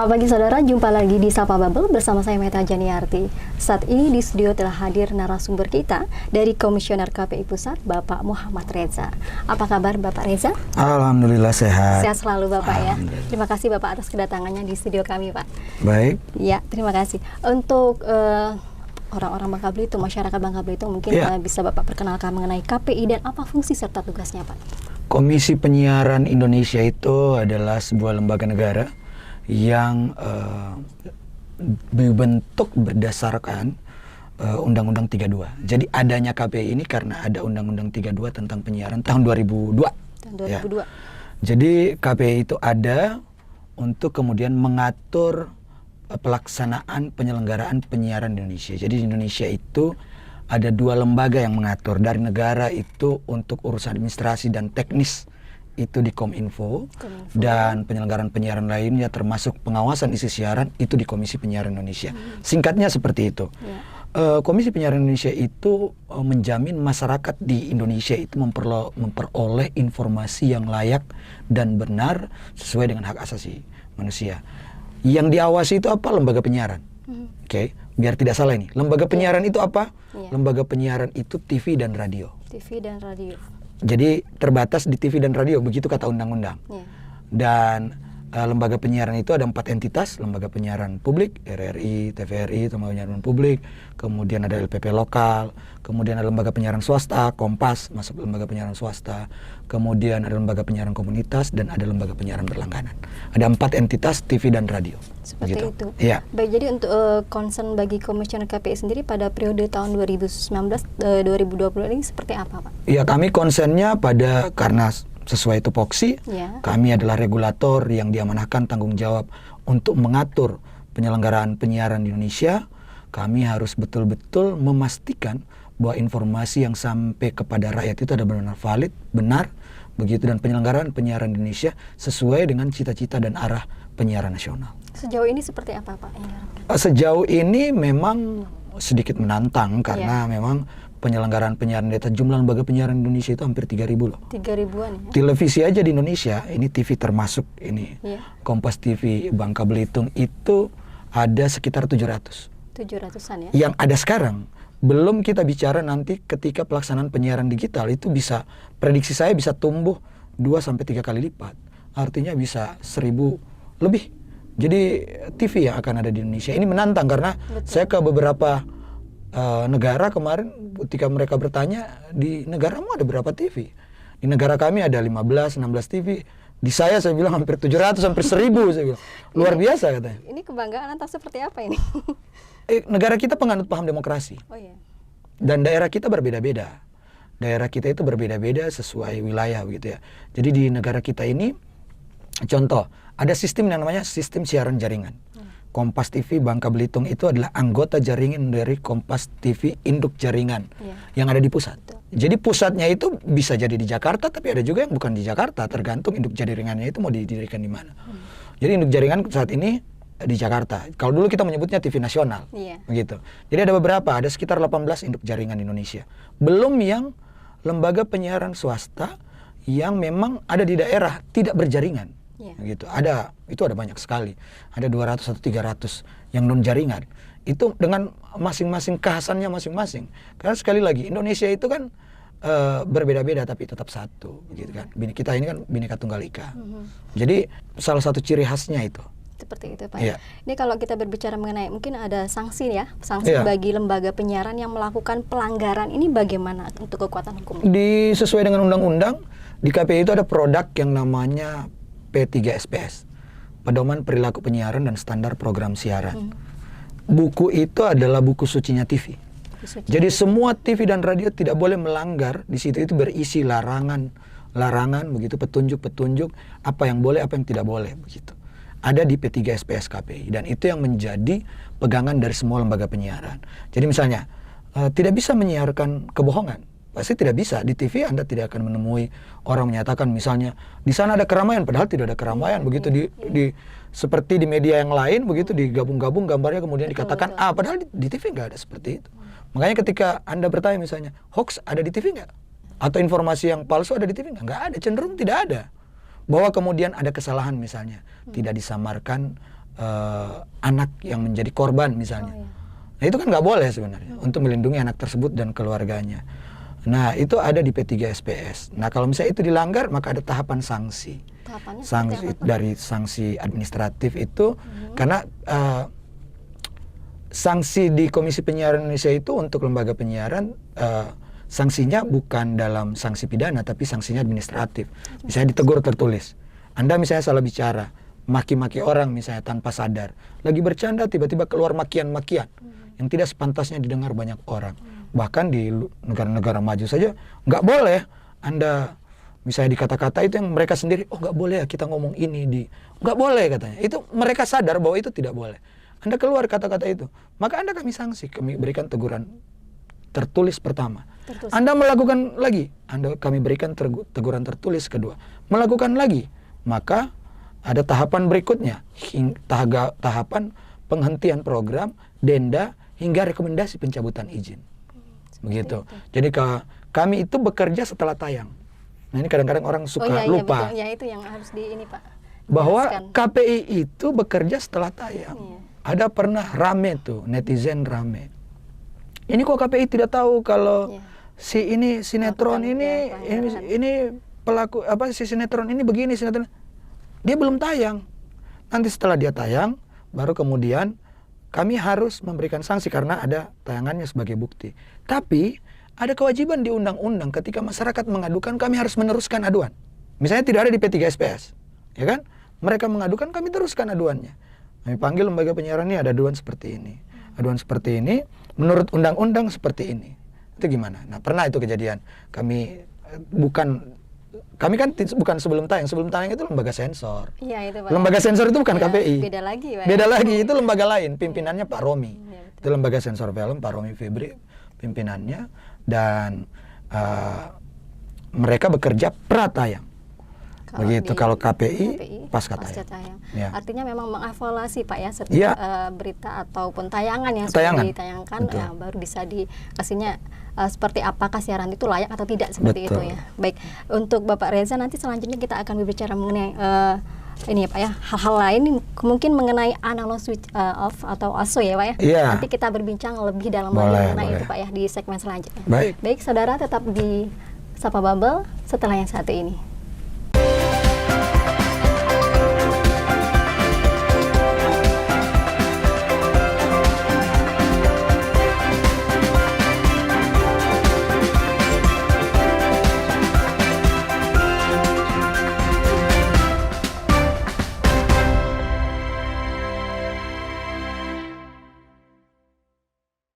Selamat pagi saudara, jumpa lagi di Sapa Bubble bersama saya Meta Janiarti. Saat ini di studio telah hadir narasumber kita dari Komisioner KPI Pusat, Bapak Muhammad Reza. Apa kabar Bapak Reza? Alhamdulillah sehat. Sehat selalu Bapak ya. Terima kasih Bapak atas kedatangannya di studio kami Pak. Baik. Ya, terima kasih. Untuk orang-orang Bangka Belitung, masyarakat Bangka Belitung mungkin bisa Bapak perkenalkan mengenai KPI dan apa fungsi serta tugasnya Pak? Komisi Penyiaran Indonesia itu adalah sebuah lembaga negara yang dibentuk berdasarkan Undang-Undang 32. Jadi adanya KPI ini karena ada Undang-Undang 32 tentang penyiaran tahun 2002. Tahun 2002. Ya. Jadi KPI itu ada untuk kemudian mengatur pelaksanaan penyelenggaraan penyiaran di Indonesia. Jadi di Indonesia itu ada dua lembaga yang mengatur. Dari negara itu untuk urusan administrasi dan teknis itu di Kominfo, dan penyelenggaraan penyiaran lainnya termasuk pengawasan isi siaran itu di Komisi Penyiaran Indonesia. Singkatnya seperti itu. Komisi Penyiaran Indonesia itu menjamin masyarakat di Indonesia itu memperoleh informasi yang layak dan benar sesuai dengan hak asasi manusia. Yang diawasi itu apa? Lembaga penyiaran. Oke, biar tidak salah ini. Lembaga penyiaran itu apa? Lembaga penyiaran itu TV dan radio. TV dan radio. Jadi terbatas di TV dan radio, begitu kata undang-undang. Dan lembaga penyiaran itu ada 4 entitas, lembaga penyiaran publik, RRI, TVRI, lembaga penyiaran publik, kemudian ada LPP lokal, kemudian ada lembaga penyiaran swasta, Kompas masuk lembaga penyiaran swasta, kemudian ada lembaga penyiaran komunitas, dan ada lembaga penyiaran berlangganan. Ada 4 entitas TV dan radio. Seperti gitu. itu. Iya. Baik, jadi untuk concern bagi Komisioner KPI sendiri pada periode tahun 2019-2020 ini seperti apa Pak? Ya, kami concernnya pada karena sesuai tupoksi, kami adalah regulator yang diamanahkan tanggung jawab untuk mengatur penyelenggaraan penyiaran di Indonesia. Kami harus betul-betul memastikan bahwa informasi yang sampai kepada rakyat itu ada benar valid, benar, begitu, dan penyelenggaraan penyiaran di Indonesia sesuai dengan cita-cita dan arah penyiaran nasional. Sejauh ini seperti apa Pak? Sejauh ini memang sedikit menantang karena memang penyelenggaraan penyiaran data, jumlah lembaga penyiaran Indonesia itu hampir 3.000 loh. 3.000-an ya? Televisi aja di Indonesia, ini TV termasuk ini, Kompas TV, Bangka Belitung itu ada sekitar 700. 700-an ya? Yang ada sekarang, belum kita bicara nanti ketika pelaksanaan penyiaran digital itu bisa, prediksi saya bisa tumbuh 2-3 kali lipat. Artinya bisa 1.000 lebih. Jadi TV yang akan ada di Indonesia. Ini menantang karena saya ke beberapa negara kemarin ketika mereka bertanya, di negaramu ada berapa TV? Di negara kami ada 15-16 TV. Di saya bilang hampir 700, hampir 1.000 saya bilang. Luar biasa katanya. Ini kebanggaan atau seperti apa ini? Negara kita penganut paham demokrasi. Oh iya. Dan daerah kita berbeda-beda. Daerah kita itu berbeda-beda sesuai wilayah begitu ya. Jadi di negara kita ini, contoh, ada sistem yang namanya sistem siaran jaringan. Kompas TV Bangka Belitung itu adalah anggota jaringan dari Kompas TV induk jaringan yang ada di pusat. Jadi pusatnya itu bisa jadi di Jakarta, tapi ada juga yang bukan di Jakarta, tergantung induk jaringannya itu mau didirikan di mana. Jadi induk jaringan saat ini di Jakarta. Kalau dulu kita menyebutnya TV nasional, begitu. Jadi ada beberapa, ada sekitar 18 induk jaringan di Indonesia. Belum yang lembaga penyiaran swasta yang memang ada di daerah tidak berjaringan. Gitu. Itu ada banyak sekali. Ada 200 atau 300 yang non jaringan. Itu dengan masing-masing kekhasannya masing-masing. Karena sekali lagi Indonesia itu kan berbeda-beda tapi tetap satu, gitu kan. Kita ini kan Bhinneka Tunggal Ika. Jadi salah satu ciri khasnya itu. Seperti itu Pak. Ini kalau kita berbicara mengenai mungkin ada sanksi bagi lembaga penyiaran yang melakukan pelanggaran, ini bagaimana untuk kekuatan hukum? Sesuai dengan undang-undang, di KPI itu ada produk yang namanya P3SPS, Pedoman Perilaku Penyiaran dan Standar Program Siaran. Buku itu adalah buku sucinya TV. Jadi semua TV dan radio tidak boleh melanggar. Di situ itu berisi larangan begitu, petunjuk-petunjuk apa yang boleh, apa yang tidak boleh begitu. Ada di P3SPS KPI, dan itu yang menjadi pegangan dari semua lembaga penyiaran. Jadi misalnya tidak bisa menyiarkan kebohongan. Pasti tidak bisa. Di TV Anda tidak akan menemui orang menyatakan misalnya di sana ada keramaian, padahal tidak ada keramaian. Begitu seperti di media yang lain, begitu digabung-gabung gambarnya kemudian dikatakan padahal di TV nggak ada seperti itu. Makanya ketika Anda bertanya misalnya, hoax ada di TV nggak? Atau informasi yang palsu ada di TV nggak? Nggak ada, cenderung tidak ada. Bahwa kemudian ada kesalahan misalnya, tidak disamarkan anak yang menjadi korban misalnya. Oh, iya. Nah itu kan nggak boleh sebenarnya untuk melindungi anak tersebut dan keluarganya. Nah itu ada di P3 SPS. Nah kalau misalnya itu dilanggar maka ada tahapan sanksi. Tahapannya Sanksi seperti apa, Pak? dari sanksi administratif itu karena sanksi di Komisi Penyiaran Indonesia itu untuk lembaga penyiaran sanksinya bukan dalam sanksi pidana tapi sanksinya administratif. Misalnya ditegur tertulis. Anda misalnya salah bicara, maki-maki orang misalnya tanpa sadar, lagi bercanda tiba-tiba keluar makian-makian yang tidak sepantasnya didengar banyak orang. Bahkan di negara-negara maju saja nggak boleh Anda misalnya dikata-kata itu yang mereka sendiri, oh nggak boleh ya kita ngomong ini nggak boleh katanya. Itu mereka sadar bahwa itu tidak boleh. Anda keluar kata-kata itu, maka Anda kami sanksi, kami berikan teguran tertulis pertama. Tertulis. Anda melakukan lagi, kami berikan teguran tertulis kedua. Melakukan lagi, maka ada tahapan berikutnya, tahapan penghentian program, denda, hingga rekomendasi pencabutan izin. Begitu. Jadi kami itu bekerja setelah tayang. Nah ini kadang-kadang orang suka lupa. Betul. Ya itu yang harus di ini Pak. Bahwa Jelaskan. KPI itu bekerja setelah tayang. Iya. Ada pernah rame tuh, netizen rame. Ini kok KPI tidak tahu kalau si ini sinetron ini pelaku si sinetron ini begini sinetron. Dia belum tayang. Nanti setelah dia tayang, baru kemudian kami harus memberikan sanksi karena ada tayangannya sebagai bukti. Tapi ada kewajiban di undang-undang ketika masyarakat mengadukan kami harus meneruskan aduan. Misalnya tidak ada di P3 SPS, ya kan? Mereka mengadukan kami teruskan aduannya. Kami panggil lembaga penyiaran ini ada aduan seperti ini. Aduan seperti ini menurut undang-undang seperti ini. Itu gimana? Nah, pernah itu kejadian. Kami kan bukan sebelum tayang itu lembaga sensor. Iya, itu Pak. Lembaga sensor itu bukan Ya, KPI. Beda lagi Pak. Beda lagi, itu lembaga lain, pimpinannya Pak Romi. Iya, betul. Itu lembaga sensor film, Pak Romi Febri pimpinannya, dan mereka bekerja pratayang. Begitu kalau KPI pasca tayang. Ya. Artinya memang mengevaluasi Pak ya setiap berita ataupun tayangan yang sudah ditayangkan baru bisa dikasihnya seperti apakah siaran itu layak atau tidak seperti Betul. itu ya. Baik, untuk Bapak Reza nanti selanjutnya kita akan berbicara mengenai ini ya Pak ya, hal-hal lain mungkin mengenai analog switch off atau ASO ya Pak ya. Iya. Nanti kita berbincang lebih dalam mengenai itu Pak ya di segmen selanjutnya. Baik. Baik, saudara tetap di Sapa Bubble setelah yang satu ini.